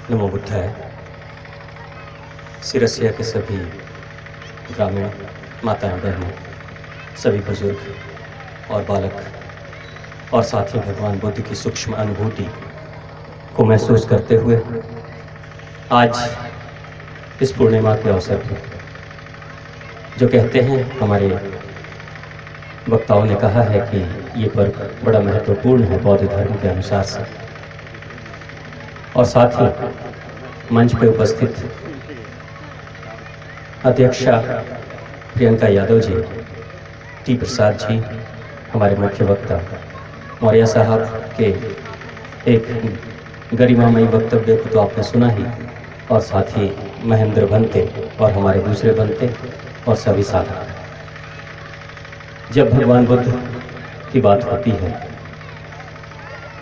नमो बुद्धाय। सिरसिया के सभी ग्रामीण माताएं बहनों, सभी बुजुर्ग और बालक और साथ ही भगवान बुद्ध की सूक्ष्म अनुभूति को महसूस करते हुए आज इस पूर्णिमा के अवसर पर जो कहते हैं, हमारे वक्ताओं ने कहा है कि ये पर्व बड़ा महत्वपूर्ण है बौद्ध धर्म के अनुसार से, और साथ ही मंच पे उपस्थित अध्यक्षा प्रियंका यादव जी, टी प्रसाद जी, हमारे मुख्य वक्ता मौर्य साहब के एक गरिमामयी वक्तव्य को तो आपने सुना ही, और साथ ही महेंद्र बनते और हमारे दूसरे बनते और सभी साधक। जब भगवान बुद्ध की बात होती है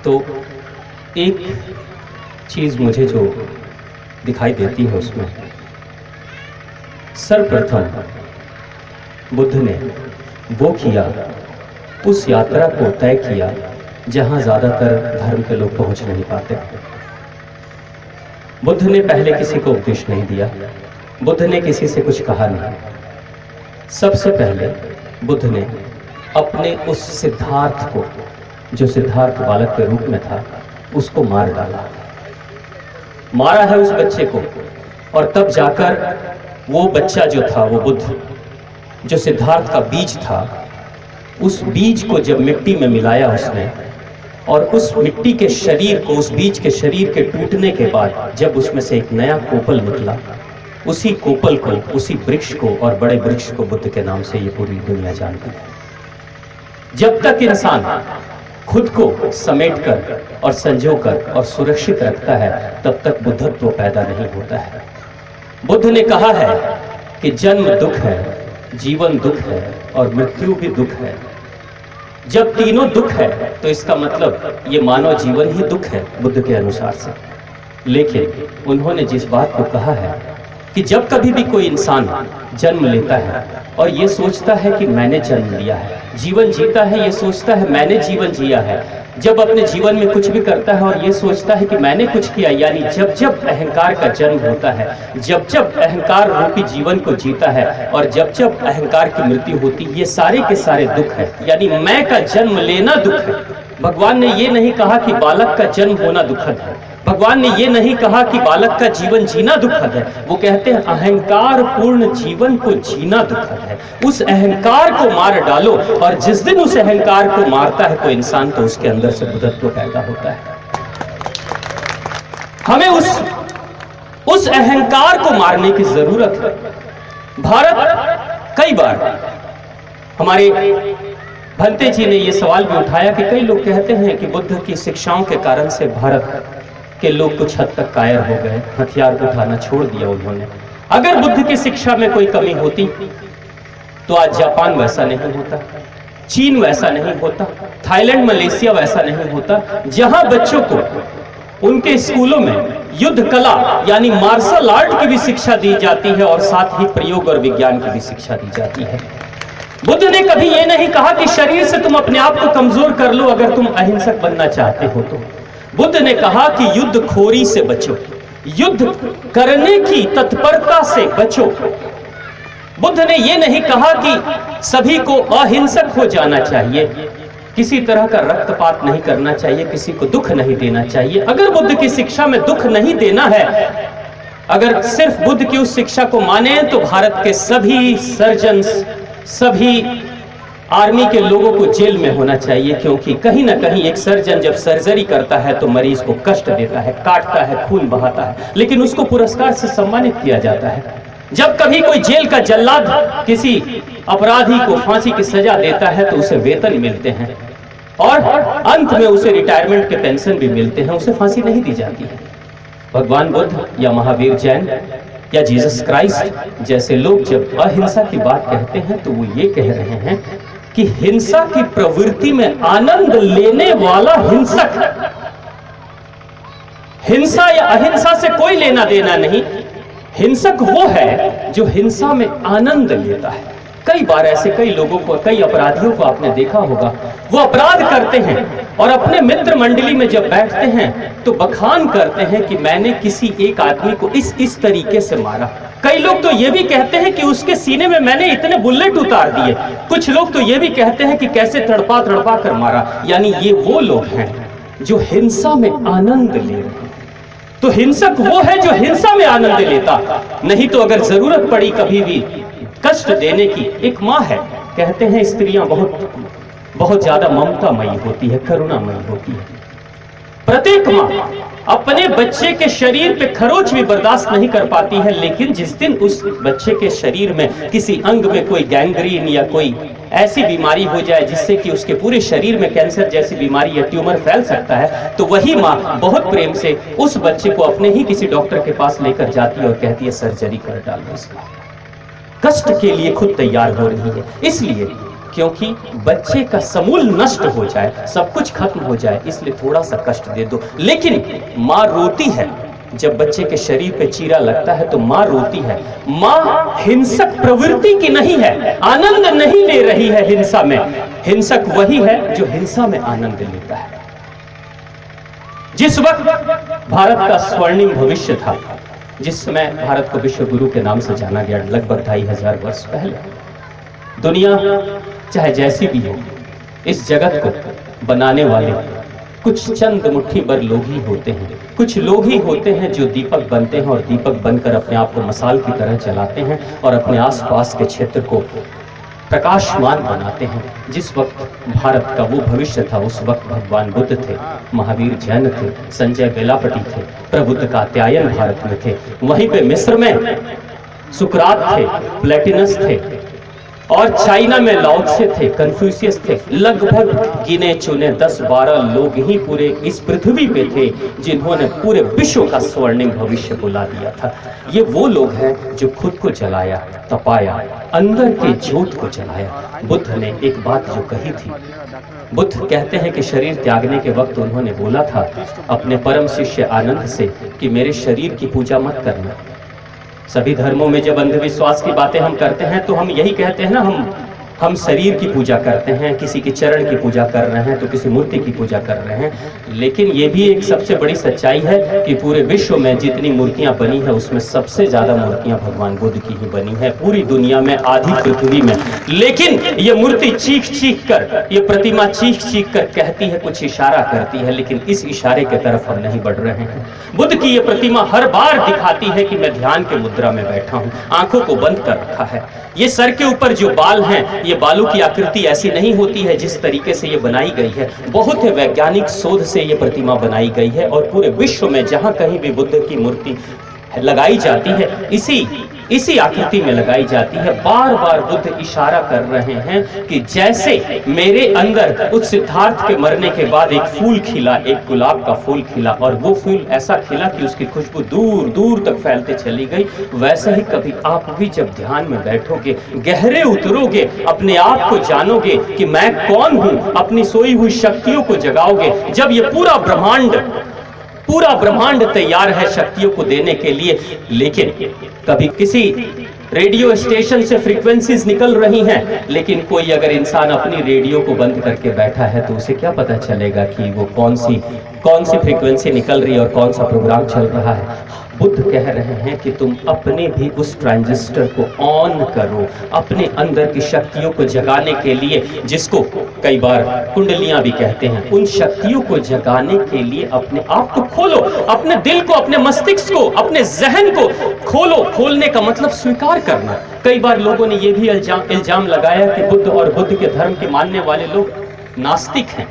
तो एक चीज मुझे जो दिखाई देती है उसमें सर्वप्रथम बुद्ध ने वो किया, उस यात्रा को तय किया जहां ज्यादातर धर्म के लोग पहुंच नहीं पाते। बुद्ध ने पहले किसी को उपदेश नहीं दिया, बुद्ध ने किसी से कुछ कहा नहीं। सबसे पहले बुद्ध ने अपने उस सिद्धार्थ को, जो सिद्धार्थ बालक के रूप में था, उसको मार डाला। मारा है उस बच्चे को, और तब जाकर वो बच्चा जो था, वो बुद्ध, जो सिद्धार्थ का बीज था, उस बीज को जब मिट्टी में मिलाया उसने, और उस मिट्टी के शरीर को, उस बीज के शरीर के टूटने के बाद जब उसमें से एक नया कोपल निकला, उसी कोपल को, उसी वृक्ष को, और बड़े वृक्ष को बुद्ध के नाम से ये पूरी दुनिया जानती है। जब तक इंसान खुद को समेटकर और संजोकर और सुरक्षित रखता है, तब तक बुद्धत्व पैदा नहीं होता है। बुद्ध ने कहा है कि जन्म दुख है, जीवन दुख है और मृत्यु भी दुख है। जब तीनों दुख है तो इसका मतलब ये मानव जीवन ही दुख है बुद्ध के अनुसार से। लेकिन उन्होंने जिस बात को कहा है कि जब कभी भी कोई इंसान जन्म लेता है और ये सोचता है कि मैंने जन्म लिया है, जीवन जीता है, ये सोचता है मैंने जीवन जिया है, जब अपने जीवन में कुछ भी करता है और ये सोचता है कि मैंने कुछ किया, यानी जब जब अहंकार का जन्म होता है, जब जब अहंकार रूपी जीवन को जीता है और जब जब अहंकार की मृत्यु होती, ये सारे के सारे दुख है, यानी मैं का जन्म लेना दुख है। भगवान ने ये नहीं कहा कि बालक का जन्म होना दुखद है, भगवान ने ये नहीं कहा कि बालक का जीवन जीना दुखद है। वो कहते हैं अहंकार पूर्ण जीवन को जीना दुखद है। उस अहंकार को मार डालो, और जिस दिन उस अहंकार को मारता है कोई इंसान, तो उसके अंदर से बुद्धत्व पैदा होता है। हमें उस अहंकार को मारने की जरूरत है। भारत कई बार, हमारे भंते जी ने यह सवाल भी उठाया कि कई लोग कहते हैं कि बुद्ध की शिक्षाओं के कारण से भारत के लोग कुछ हद तक कायर हो गए, हथियार उठाना छोड़ दिया उन्होंने। अगर बुद्ध की शिक्षा में कोई कमी होती तो आज जापान वैसा नहीं होता, चीन वैसा नहीं होता, थाईलैंड मलेशिया वैसा नहीं होता, जहां बच्चों को उनके स्कूलों में युद्ध कला यानी मार्शल आर्ट की भी शिक्षा दी जाती है, और साथ ही प्रयोग और विज्ञान की भी शिक्षा दी जाती है। बुद्ध ने कभी यह नहीं कहा कि शरीर से तुम अपने आप को कमजोर कर लो अगर तुम अहिंसक बनना चाहते हो तो। बुद्ध ने कहा कि युद्ध खोरी से बचो, युद्ध करने की तत्परता से बचो। बुद्ध ने यह नहीं कहा कि सभी को अहिंसक हो जाना चाहिए, किसी तरह का रक्तपात नहीं करना चाहिए, किसी को दुख नहीं देना चाहिए। अगर बुद्ध की शिक्षा में दुख नहीं देना है, अगर सिर्फ बुद्ध की उस शिक्षा को माने, तो भारत के सभी सर्जन्स, सभी आर्मी के लोगों को जेल में होना चाहिए, क्योंकि कहीं ना कहीं एक सर्जन जब सर्जरी करता है तो मरीज को कष्ट देता है, काटता है, खून बहाता है, लेकिन उसको पुरस्कार से सम्मानित किया जाता है। जब कभी कोई जेल का जल्लाद किसी अपराधी को फांसी की सजा देता है तो उसे वेतन मिलते हैं, और अंत में उसे रिटायरमेंट के पेंशन भी मिलते हैं, उसे फांसी नहीं दी जाती है। भगवान बुद्ध या महावीर जैन या जीसस क्राइस्ट जैसे लोग जब अहिंसा की बात कहते हैं तो वो ये कह रहे हैं कि हिंसा की प्रवृत्ति में आनंद लेने वाला हिंसक, हिंसा या अहिंसा से कोई लेना देना नहीं। हिंसक वो है जो हिंसा में आनंद लेता है, कई बार ऐसे कई लोगों को, कई अपराधियों को आपने देखा होगा, वो अपराध करते हैं और अपने मित्र मंडली में जब बैठते हैं तो बखान करते हैं कि मैंने किसी एक आदमी को इस तरीके से मारा। कई लोग तो ये भी कहते हैं कि उसके सीने में मैंने इतने बुलेट उतार दिए। कुछ लोग तो ये भी कहते हैं कि कैसे तड़पा तड़पा कर मारा। यानी ये वो लोग हैं जो हिंसा में आनंद ले रहे हैं। तो हिंसक वो है जो हिंसा में आनंद लेता, नहीं तो अगर जरूरत पड़ी कभी भी कष्ट देने की। एक माँ है, कहते हैं स्त्रियां बहुत ज्यादा ममतामयी होती है, करुणामयी होती है। प्रत्येक माँ अपने बच्चे के शरीर पे खरोच भी बर्दाश्त नहीं कर पाती है, लेकिन जिस दिन उस बच्चे के शरीर में किसी अंग में कोई गैंग्रीन या कोई ऐसी बीमारी हो जाए जिससे कि उसके पूरे शरीर में कैंसर जैसी बीमारी या ट्यूमर फैल सकता है, तो वही माँ बहुत प्रेम से उस बच्चे को अपने ही किसी डॉक्टर के पास लेकर जाती है और कहती है सर्जरी कर डालो इसका। कष्ट के लिए खुद तैयार हो रही है, इसलिए क्योंकि बच्चे का समूल नष्ट हो जाए, सब कुछ खत्म हो जाए, इसलिए थोड़ा सा कष्ट दे दो। लेकिन माँ रोती है जब बच्चे के शरीर पे चीरा लगता है, तो माँ रोती है। माँ हिंसक प्रवृत्ति की नहीं है, आनंद नहीं ले रही है हिंसा में। हिंसक वही है जो हिंसा में आनंद लेता है। जिस वक्त भारत का स्वर्णिम भविष्य था, जिस समय भारत को विश्व गुरु के नाम से जाना गया, लगभग 2500 वर्ष पहले, दुनिया चाहे जैसी भी हो, इस जगत को बनाने वाले कुछ चंद मुट्ठी भर लोग ही होते हैं। कुछ लोग ही होते हैं जो दीपक बनते हैं और दीपक बनकर अपने आप को मसाल की तरह जलाते हैं और अपने आसपास के क्षेत्र को प्रकाशमान बनाते हैं। जिस वक्त भारत का वो भविष्य था, उस वक्त भगवान बुद्ध थे, महावीर जैन थे, संजय बेलापति थे, प्रबुद्ध कात्यायन भारत में थे। वहीं पे मिस्र में सुकरात थे, प्लेटिनस थे, और चाइना में लाओ त्से थे, कन्फ्यूशियस थे। लगभग गिने चुने 10-12 लोग ही पूरे इस पृथ्वी पे थे जिन्होंने पूरे विश्व का स्वर्णिम भविष्य बुला दिया था। ये वो लोग हैं जो खुद को जलाया, तपाया, अंदर के ज्योत को जलाया। बुद्ध ने एक बात जो कही थी, बुद्ध कहते हैं कि शरीर त्यागने के वक्त उन्होंने बोला था अपने परम शिष्य आनंद से कि मेरे शरीर की पूजा मत करना। सभी धर्मों में जब अंधविश्वास की बातें हम करते हैं तो हम यही कहते हैं ना, हम शरीर की पूजा करते हैं, किसी के चरण की पूजा कर रहे हैं, तो किसी मूर्ति की पूजा कर रहे हैं। लेकिन ये भी एक सबसे बड़ी सच्चाई है कि पूरे विश्व में जितनी मूर्तियां बनी है उसमें सबसे ज्यादा मूर्तियां भगवान बुद्ध की ही बनी है, पूरी दुनिया में, आधी पृथ्वी में। लेकिन ये मूर्ति चीख चीख कर, ये प्रतिमा चीख चीख कर कहती है, कुछ इशारा करती है, लेकिन इस इशारे के तरफ हम नहीं बढ़ रहे हैं। बुद्ध की ये प्रतिमा हर बार दिखाती है कि मैं ध्यान के मुद्रा में बैठा हूं, आंखों को बंद कर रखा है। ये सर के ऊपर जो बाल हैं, ये बालों की आकृति ऐसी नहीं होती है जिस तरीके से ये बनाई गई है। बहुत ही वैज्ञानिक शोध से ये प्रतिमा बनाई गई है और पूरे विश्व में जहां कहीं भी बुद्ध की मूर्ति लगाई जाती है, इसी आकृति में लगाई जाती है। बार बार बुद्ध इशारा कर रहे हैं कि जैसे मेरे अंदर उस सिद्धार्थ के मरने के बाद एक फूल खिला, एक गुलाब का फूल खिला, और वो फूल ऐसा खिला कि उसकी खुशबू दूर दूर तक फैलते चली गई, वैसे ही कभी आप भी जब ध्यान में बैठोगे, गहरे उतरोगे, अपने आप को जानोगे कि मैं कौन हूं, अपनी सोई हुई शक्तियों को जगाओगे, जब ये पूरा ब्रह्मांड तैयार है शक्तियों को देने के लिए। लेकिन कभी किसी रेडियो स्टेशन से फ्रीक्वेंसीज निकल रही हैं, लेकिन कोई अगर इंसान अपनी रेडियो को बंद करके बैठा है तो उसे क्या पता चलेगा कि वो कौन सी फ्रीक्वेंसी निकल रही है और कौन सा प्रोग्राम चल रहा है। बुद्ध कह रहे हैं कि तुम अपने भी उस ट्रांजिस्टर को ऑन करो, अपने अंदर की शक्तियों को जगाने के लिए, जिसको कई बार कुंडलियां भी कहते हैं, उन शक्तियों को जगाने के लिए अपने आप को खोलो, अपने दिल को, अपने मस्तिष्क को, अपने जहन को खोलो। खोलने का मतलब स्वीकार करना। कई बार लोगों ने यह भी इल्जाम लगाया कि बुद्ध और बुद्ध के धर्म के मानने वाले लोग नास्तिक हैं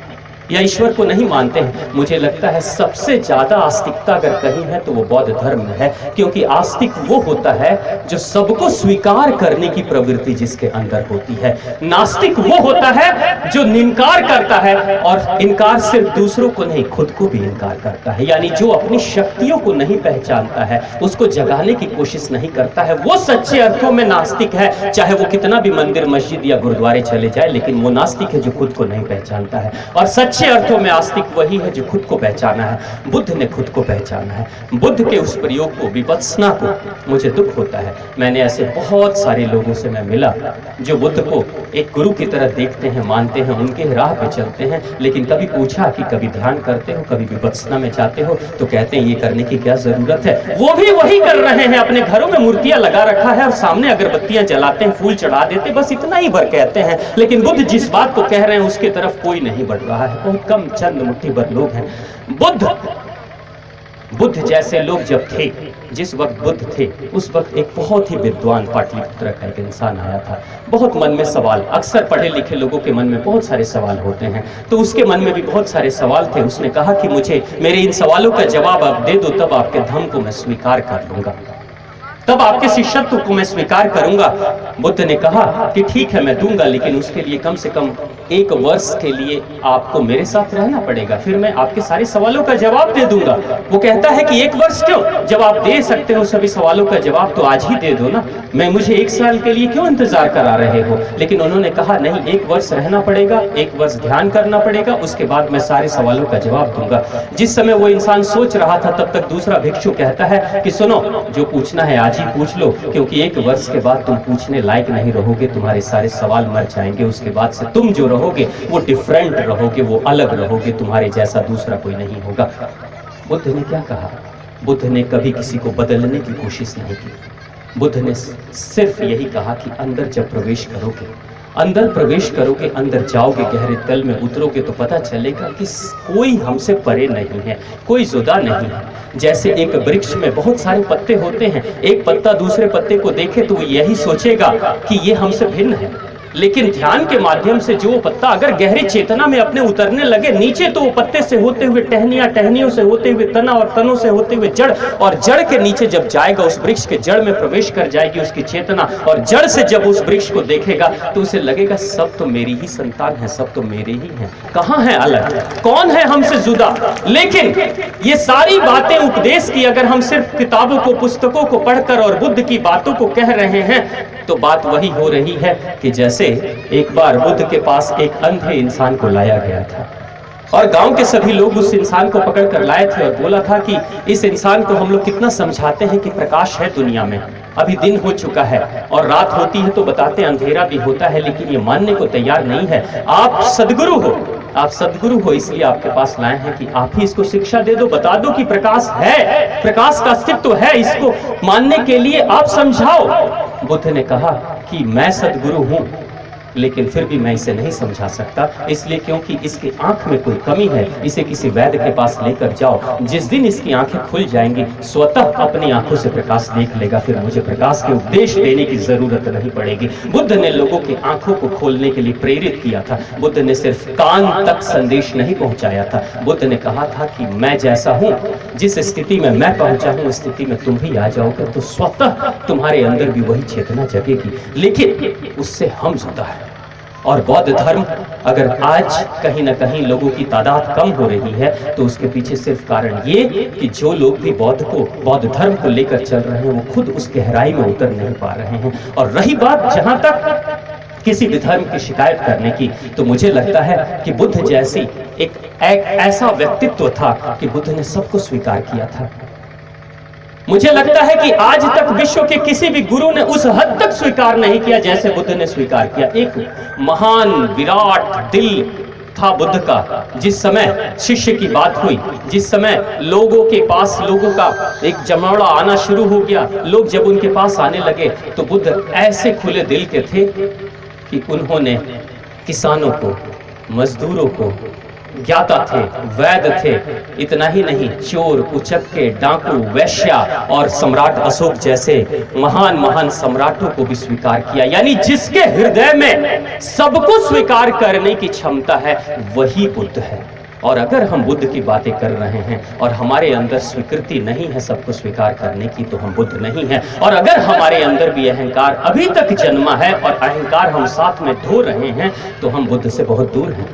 या ईश्वर को नहीं मानते हैं। मुझे लगता है सबसे ज्यादा आस्तिकता अगर कहीं है तो वो बौद्ध धर्म में है, क्योंकि आस्तिक वो होता है जो सबको स्वीकार करने की प्रवृत्ति जिसके अंदर होती है। नास्तिक वो होता है जो इनकार करता है, और इनकार सिर्फ दूसरों को नहीं, खुद को भी इनकार करता है। यानी जो अपनी शक्तियों को नहीं पहचानता है, उसको जगाने की कोशिश नहीं करता है, वो सच्चे अर्थों में नास्तिक है। चाहे वो कितना भी मंदिर, मस्जिद या गुरुद्वारे चले जाए, लेकिन वो नास्तिक है जो खुद को नहीं पहचानता है। और सच्चे अर्थों में आस्तिक वही है जो खुद को पहचाना है। बुद्ध ने खुद को पहचाना है। बुद्ध के उस प्रयोग को, विपत्सना को, मुझे दुख होता है। मैंने ऐसे बहुत सारे लोगों से मैं मिला जो बुद्ध को एक गुरु की तरह देखते हैं, मानते हैं, उनके राह पे चलते हैं, लेकिन कभी पूछा कि कभी ध्यान करते हो, कभी विपत्सना में जाते हो, तो कहते हैं ये करने की क्या जरूरत है। वो भी वही कर रहे हैं, अपने घरों में मूर्तियां लगा रखा है और सामने अगरबत्तियां जलाते हैं, फूल चढ़ा देते, बस इतना ही भर कहते हैं। लेकिन बुद्ध जिस बात को कह रहे हैं उसके तरफ कोई नहीं बढ़ रहा है। बहुत कम, चंद मुट्ठी भर लोग हैं। बुद्ध जैसे लोग जब थे, जिस वक्त बुद्ध थे, उस वक्त एक बहुत ही विद्वान पाटलिपुत्र का एक इंसान आया था। बहुत मन में सवाल, अक्सर पढ़े लिखे लोगों के मन में बहुत सारे सवाल होते हैं, तो उसके मन में भी बहुत सारे सवाल थे। उसने कहा कि मुझे मेरे इन सवालों का जवाब आप दे दो, तब आपके धर्म को मैं स्वीकार कर लूंगा, तब आपके शिष्यत्व को मैं स्वीकार करूंगा। बुद्ध ने कहा कि ठीक है, मैं दूंगा, लेकिन उसके लिए कम से कम 1 वर्ष के लिए आपको मेरे साथ रहना पड़ेगा, फिर मैं आपके सारे सवालों का जवाब दे दूंगा। वो कहता है कि 1 वर्ष क्यों, जब आप दे सकते हो सभी सवालों का जवाब तो आज ही दे दो ना, मुझे 1 साल के लिए क्यों इंतजार करा रहे हो। लेकिन उन्होंने कहा नहीं, 1 वर्ष रहना पड़ेगा, 1 वर्ष ध्यान करना पड़ेगा, उसके बाद मैं सारे सवालों का जवाब दूंगा। जिस समय वो इंसान सोच रहा था, तब तक दूसरा भिक्षु कहता है कि सुनो, जो पूछना है आज ही पूछ लो, क्योंकि 1 वर्ष के बाद तुम पूछने लायक नहीं रहोगे, तुम्हारे सारे सवाल मर जाएंगे। उसके बाद से तुम जो रहोगे वो डिफरेंट रहोगे, वो अलग रहोगे, तुम्हारे जैसा दूसरा कोई नहीं होगा। बुद्ध ने क्या कहा? बुद्ध ने कभी किसी को बदलने की कोशिश नहीं की। बुद्ध ने सिर्फ यही कहा कि अंदर जब प्रवेश करोगे, अंदर जाओगे, गहरे तल में उतरोगे, तो पता चलेगा कि कोई हमसे परे नहीं है, कोई जुदा नहीं है। जैसे एक वृक्ष में बहुत सारे पत्ते होते हैं, एक पत्ता दूसरे पत्ते को देखे तो वो यही सोचेगा कि ये हमसे भिन्न है, लेकिन ध्यान के माध्यम से जो पत्ता अगर गहरी चेतना में अपने उतरने लगे नीचे, तो वो पत्ते से होते हुए टहनियां, टहनियों से होते हुए तना, और तनों से होते हुए जड़, और जड़ के नीचे जब जाएगा, उस वृक्ष के जड़ में प्रवेश कर जाएगी उसकी चेतना, और जड़ से जब उस वृक्ष को देखेगा तो उसे लगेगा सब तो मेरी ही संतान है, सब तो मेरे ही हैं, कहाँ है अलग, कौन है हमसे जुदा। लेकिन ये सारी बातें उपदेश की अगर हम सिर्फ किताबों को, पुस्तकों को पढ़कर और बुद्ध की बातों को कह रहे हैं, तो बात वही हो रही है कि जैसे एक बार बुद्ध के पास एक अंधे इंसान को लाया गया था, और गांव के सभी लोग उस इंसान को पकड़ कर लाए थे और बोला था कि इस इंसान को हम लोग कितना समझाते हैं कि प्रकाश है दुनिया में, अभी दिन हो चुका है, और रात होती है तो बताते अंधेरा भी होता है, लेकिन ये मानने को तैयार नहीं है। आप सदगुरु हो, इसलिए आपके पास लाए हैं कि आप ही इसको शिक्षा दे दो, बता दो कि प्रकाश है, प्रकाश का अस्तित्व है, इसको मानने के लिए आप समझाओ। बुद्ध ने कहा कि मैं सदगुरु हूं, लेकिन फिर भी मैं इसे नहीं समझा सकता, इसलिए क्योंकि इसकी आंख में कोई कमी है। इसे किसी वैद्य के पास लेकर जाओ, जिस दिन इसकी आंखें खुल जाएंगी स्वतः अपनी आंखों से प्रकाश देख लेगा, फिर मुझे प्रकाश के उपदेश देने की जरूरत नहीं पड़ेगी। बुद्ध ने लोगों की आंखों को खोलने के लिए प्रेरित किया था। बुद्ध ने सिर्फ कान तक संदेश नहीं पहुंचाया था, बुद्ध ने कहा था कि मैं जैसा हूं, जिस स्थिति में मैं पहुंचा हूं, उस स्थिति में तुम भी आ जाओगे तो स्वतः तुम्हारे अंदर भी वही चेतना जगेगी। लेकिन उससे हम जुदा है। और बौद्ध धर्म अगर आज कहीं ना कहीं लोगों की तादाद कम हो रही है, तो उसके पीछे सिर्फ कारण ये कि जो लोग भी बौद्ध धर्म को लेकर चल रहे हैं, वो खुद उस गहराई में उतर नहीं पा रहे हैं। और रही बात जहां तक किसी भी धर्म की शिकायत करने की, तो मुझे लगता है कि बुद्ध जैसी एक ऐसा व्यक्तित्व था कि बुद्ध ने सबको स्वीकार किया था। मुझे लगता है कि आज तक विश्व के किसी भी गुरु ने उस हद तक स्वीकार नहीं किया जैसे बुद्ध ने स्वीकार किया। एक महान विराट दिल था बुद्ध का। जिस समय शिष्य की बात हुई, जिस समय लोगों के पास लोगों का एक जमावड़ा आना शुरू हो गया, लोग जब उनके पास आने लगे, तो बुद्ध ऐसे खुले दिल के थे कि उन्होंने किसानों को, मजदूरों को, ज्ञाता थे, वैद्य थे, इतना ही नहीं, चोर, उचक्के, डाकू, वैश्या और सम्राट अशोक जैसे महान महान सम्राटों को भी स्वीकार किया। यानी जिसके हृदय में सबको स्वीकार करने की क्षमता है, वही बुद्ध है। और अगर हम बुद्ध की बातें कर रहे हैं और हमारे अंदर स्वीकृति नहीं है सबको स्वीकार करने की, तो हम बुद्ध नहीं हैं। और अगर हमारे अंदर भी अहंकार अभी तक जन्मा है और अहंकार हम साथ में धो रहे हैं, तो हम बुद्ध से बहुत दूर हैं।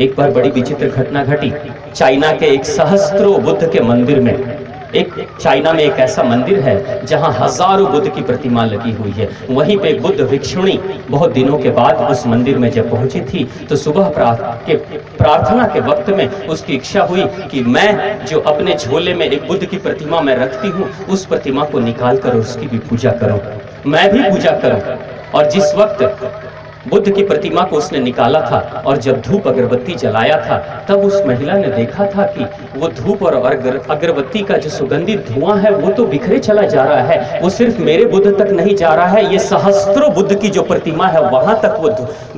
एक बार बड़ी विचित्र घटना घटी। चाइना के एक सहस्त्रों बुद्ध के मंदिर में एक चाइना में एक ऐसा मंदिर है जहां हजारों बुद्ध की प्रतिमा लगी हुई है। वहीं पे बुद्ध भिक्षुणी बहुत दिनों के बाद उस मंदिर में जब पहुंची थी तो सुबह प्रार्थना के वक्त में उसकी इच्छा हुई कि मैं जो अपने झोले में एक बुद्ध की प्रतिमा मैं रखती हूँ उस प्रतिमा को निकाल कर उसकी भी पूजा करूं, मैं भी पूजा करूं। और जिस वक्त बुद्ध की प्रतिमा को उसने निकाला था और जब धूप अगरबत्ती जलाया था तब उस महिला ने देखा था कि वो धूप और अगरबत्ती का जो सुगंधित धुआं है वो तो बिखरे चला जा रहा है, वो सिर्फ मेरे बुद्ध तक नहीं जा रहा है, ये सहस्त्रों बुद्ध की जो प्रतिमा है वहां तक वो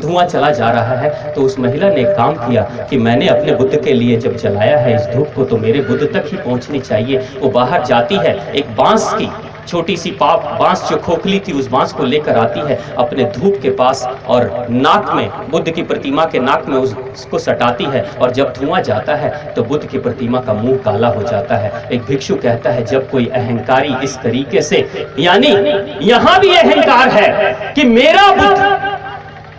धुआं चला जा रहा है। तो उस महिला ने एक काम किया कि मैंने अपने बुद्ध के लिए जब जलाया है इस धूप को तो मेरे बुद्ध तक ही पहुंचनी चाहिए। वो बाहर जाती है, एक बांस की छोटी सी बांस जो खोखली थी उस बांस को लेकर आती है अपने धूप के पास और नाक में बुद्ध की प्रतिमा के नाक में उसको सटाती है और जब धुआं जाता है तो बुद्ध की प्रतिमा का मुंह काला हो जाता है। एक भिक्षु कहता है जब कोई अहंकारी इस तरीके से, यानी यहां भी अहंकार है कि मेरा बुद्ध,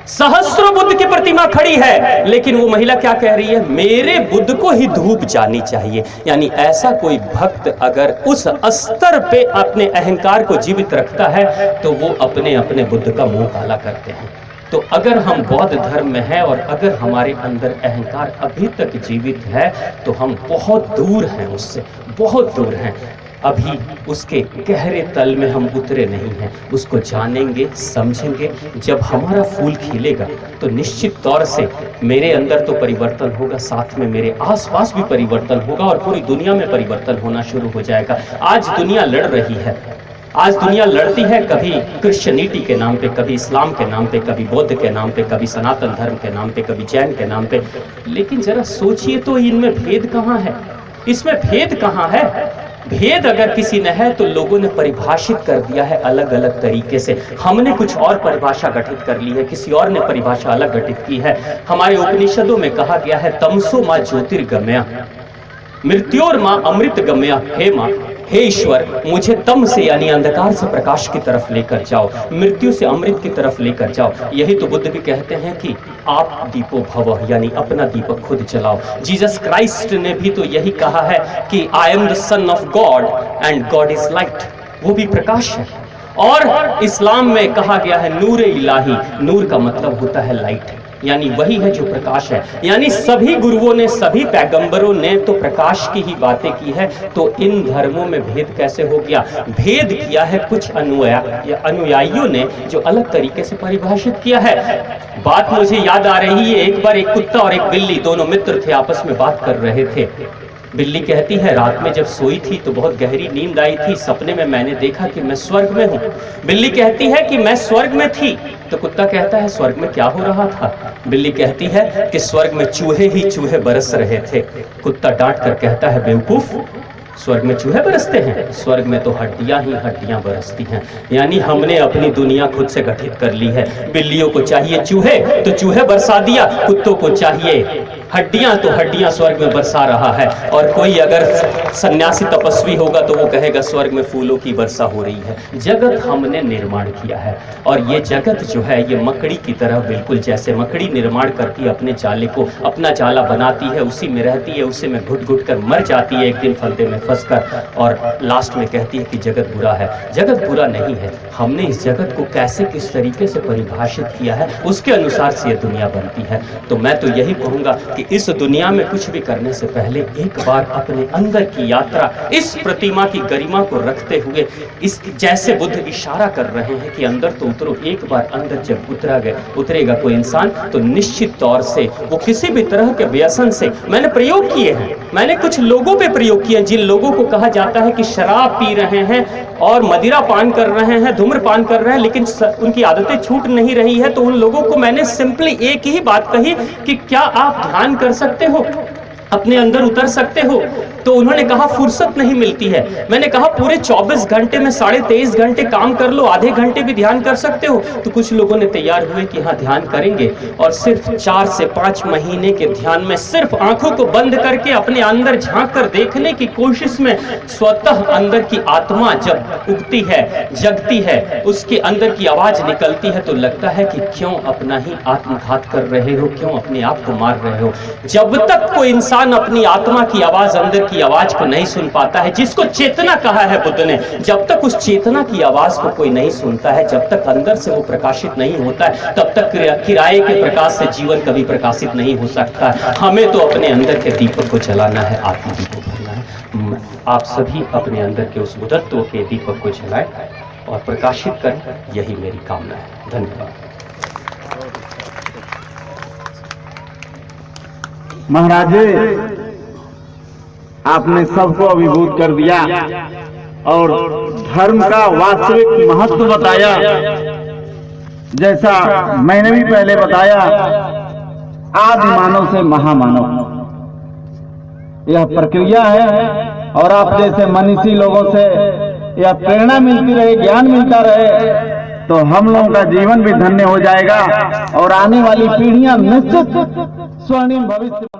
सहस्त्रों बुद्ध की प्रतिमा खड़ी है लेकिन वो महिला क्या कह रही है, मेरे बुद्ध को ही धूप जानी चाहिए। यानी ऐसा कोई भक्त अगर उस स्तर पे अपने अहंकार को जीवित रखता है तो वो अपने अपने बुद्ध का मुंह काला करते हैं। तो अगर हम बौद्ध धर्म में हैं और अगर हमारे अंदर अहंकार अभी तक जीवित है तो हम बहुत दूर हैं, उससे बहुत दूर हैं। अभी उसके गहरे तल में हम उतरे नहीं हैं, उसको जानेंगे समझेंगे। जब हमारा फूल खिलेगा तो निश्चित तौर से मेरे अंदर तो परिवर्तन होगा, साथ में मेरे आसपास भी परिवर्तन होगा और पूरी दुनिया में परिवर्तन होना शुरू हो जाएगा। आज दुनिया लड़ रही है, आज दुनिया लड़ती है, कभी क्रिश्चियनिटी के नाम पे, कभी इस्लाम के नाम पे, कभी बौद्ध के नाम पे, कभी सनातन धर्म के नाम पे, कभी जैन के नाम पे। लेकिन जरा सोचिए तो इनमें भेद कहाँ है, इसमें भेद कहाँ है? भेद अगर किसी ने है तो लोगों ने परिभाषित कर दिया है अलग अलग तरीके से। हमने कुछ और परिभाषा गठित कर ली है, किसी और ने परिभाषा अलग गठित की है। हमारे उपनिषदों में कहा गया है तमसो मां ज्योतिर्गमया मृत्योर मां अमृत गमया। हे मां, हे ईश्वर, मुझे तम से यानी अंधकार से प्रकाश की तरफ लेकर जाओ, मृत्यु से अमृत की तरफ लेकर जाओ। यही तो बुद्ध भी कहते हैं कि आप दीपो भव, यानी अपना दीपक खुद जलाओ। जीसस क्राइस्ट ने भी तो यही कहा है कि I am the son of God and God is light, वो भी प्रकाश है। और इस्लाम में कहा गया है नूर इलाही, नूर का मतलब होता है लाइट, यानी वही है जो प्रकाश है। यानी सभी गुरुओं ने, सभी पैगंबरों ने तो प्रकाश की ही बातें की है। तो इन धर्मों में भेद कैसे हो गया? भेद किया है कुछ अनुयायियों ने जो अलग तरीके से परिभाषित किया है। बात मुझे याद आ रही है, एक बार एक कुत्ता और एक बिल्ली दोनों मित्र थे, आपस में बात कर रहे थे। बिल्ली कहती है रात में जब सोई थी तो बहुत गहरी नींद आई थी, सपने में मैंने देखा कि मैं स्वर्ग में हूँ। बिल्ली कहती है कि मैं स्वर्ग में थी। तो कुत्ता कहता है स्वर्ग में क्या हो रहा था? बिल्ली कहती है कि स्वर्ग में चूहे ही चूहे बरस रहे थे। कुत्ता डांट कर कहता है बेवकूफ, स्वर्ग में चूहे बरसते हैं? स्वर्ग में तो हड्डियां ही हड्डियां बरसती हैं। यानी हमने अपनी दुनिया खुद से गठित कर ली है। बिल्लियों को चाहिए चूहे तो चूहे बरसा दिया, कुत्तों को चाहिए हड्डियां तो हड्डियां स्वर्ग में बरसा रहा है। और कोई अगर सन्यासी तपस्वी होगा तो वो कहेगा स्वर्ग में फूलों की वर्षा हो रही है। जगत हमने निर्माण किया है और ये जगत जो है ये मकड़ी की तरह, बिल्कुल जैसे मकड़ी निर्माण करती है अपने जाले को, अपना जाला बनाती है, उसी में रहती है, उसी में घुट घुट कर मर जाती है एक दिन फंदे में फंसकर, और लास्ट में कहती है कि जगत बुरा है। जगत बुरा नहीं है, हमने इस जगत को कैसे किस तरीके से परिभाषित किया है उसके अनुसार से ये दुनिया बनती है। तो मैं तो यही कहूंगा कि इस दुनिया में कुछ भी करने से पहले एक बार अपने अंदर की यात्रा इस प्रतिमा की गरिमा को रखते हुए, इस जैसे बुद्ध इशारा कर रहे हैं कि अंदर तो उतरो, एक बार अंदर जब उतरेगा कोई इंसान तो निश्चित तौर से वो किसी भी तरह के व्यसन से, मैंने प्रयोग किए हैं, मैंने कुछ लोगों पे प्रयोग किए, जिन लोगों को कहा जाता है कि शराब पी रहे हैं और मदिरा पान कर रहे हैं, धूम्रपान कर रहे हैं, लेकिन उनकी आदतें छूट नहीं रही है, तो उन लोगों को मैंने सिंपली एक ही बात कही कि क्या आप ध्यान कर सकते हो, अपने अंदर उतर सकते हो? तो उन्होंने कहा फुर्सत नहीं मिलती है। मैंने कहा पूरे 24 घंटे में 23.5 घंटे काम कर लो, आधे घंटे भी ध्यान कर सकते हो? तो कुछ लोगों ने तैयार हुए कि हाँ ध्यान करेंगे, और सिर्फ 4 से 5 महीने के ध्यान में सिर्फ आंखों को बंद करके अपने अंदर झांक कर देखने की कोशिश में स्वतः अंदर की आत्मा जब उगती है, जगती है, उसके अंदर की आवाज निकलती है, तो लगता है कि क्यों अपना ही आत्मघात कर रहे हो, क्यों अपने आप को मार रहे हो। जब तक कोई इंसान अपनी आत्मा की आवाज, अंदर की की आवाज को नहीं सुन पाता है, जिसको चेतना कहा है बुद्ध ने, जब तक उस चेतना की आवाज को कोई नहीं सुनता है, जब तक अंदर से वो प्रकाशित नहीं होता है, तब तक किराए के प्रकाश से जीवन कभी प्रकाशित नहीं हो सकता है। हमें तो अपने अंदर के दीपक को जलाना है, आत्म दीपक भरना है। आप सभी अपने अंदर के उस बुद्धत्व के दीपक को जलाएं और प्रकाशित करें, यही मेरी कामना है। धन्यवाद। महाराज जी, आपने सबको अभिभूत कर दिया और धर्म का वास्तविक महत्व बताया। जैसा मैंने भी पहले बताया, आदि मानव से महामानव यह प्रक्रिया है, और आप जैसे मनीषी लोगों से यह प्रेरणा मिलती रहे, ज्ञान मिलता रहे, तो हम लोगों का जीवन भी धन्य हो जाएगा और आने वाली पीढ़ियां निश्चित स्वर्णिम भविष्य